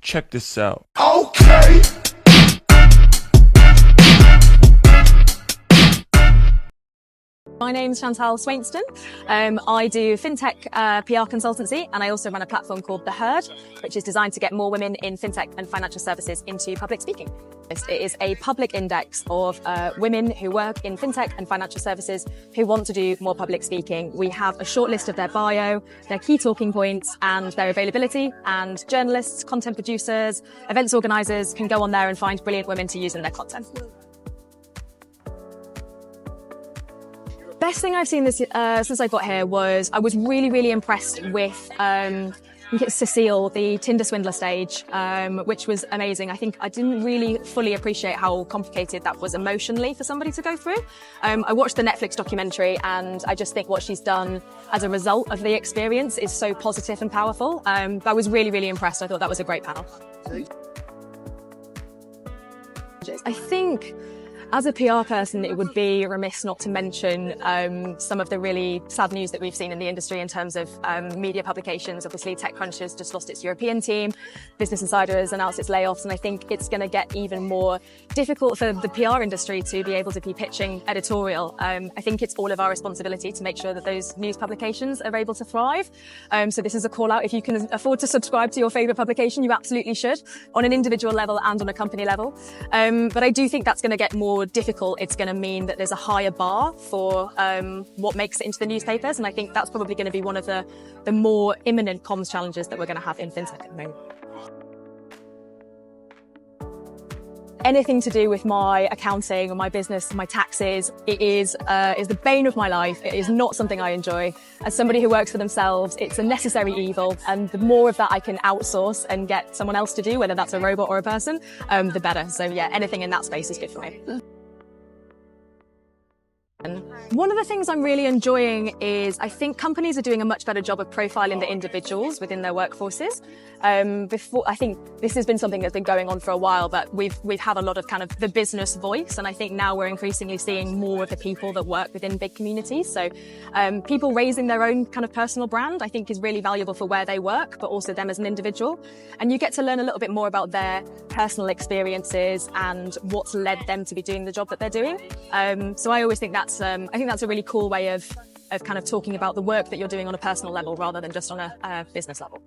check this out. Okay. My name's Chantal Swainston. I do fintech PR consultancy, and I also run a platform called The Herd, which is designed to get more women in fintech and financial services into public speaking. It is a public index of women who work in fintech and financial services who want to do more public speaking. We have a short list of their bio, their key talking points, and their availability, and journalists, content producers, events organisers can go on there and find brilliant women to use in their content. Best thing I've seen this since I got here was I was really impressed with I think it's Cecile, the Tinder swindler stage, which was amazing. I think I didn't really fully appreciate how complicated that was emotionally for somebody to go through. I watched the Netflix documentary, and I just think what she's done as a result of the experience is so positive and powerful. I was really impressed. I thought that was a great panel. I think as a PR person, it would be remiss not to mention some of the really sad news that we've seen in the industry in terms of media publications. Obviously, TechCrunch has just lost its European team. Business Insider has announced its layoffs, and I think it's going to get even more difficult for the PR industry to be able to be pitching editorial. I think it's all of our responsibility to make sure that those news publications are able to thrive. So this is a call out. If you can afford to subscribe to your favourite publication, you absolutely should, on an individual level and on a company level. But I do think that's going to get more difficult. It's going to mean that there's a higher bar for what makes it into the newspapers, and I think that's probably going to be one of the more imminent comms challenges that we're going to have in fintech at the moment. Anything to do with my accounting or my business, my taxes, it is the bane of my life. It is not something I enjoy. As somebody who works for themselves, it's a necessary evil, and the more of that I can outsource and get someone else to do, whether that's a robot or a person, the better. So yeah, anything in that space is good for me. One of the things I'm really enjoying is I think companies are doing a much better job of profiling the individuals within their workforces. I think this has been something that's been going on for a while, but we've had a lot of kind of the business voice, and I think now we're increasingly seeing more of the people that work within big communities. So people raising their own kind of personal brand, I think, is really valuable for where they work, but also them as an individual. And you get to learn a little bit more about their personal experiences and what's led them to be doing the job that they're doing. So I always think that's a really cool way of kind of talking about the work that you're doing on a personal level rather than just on a business level.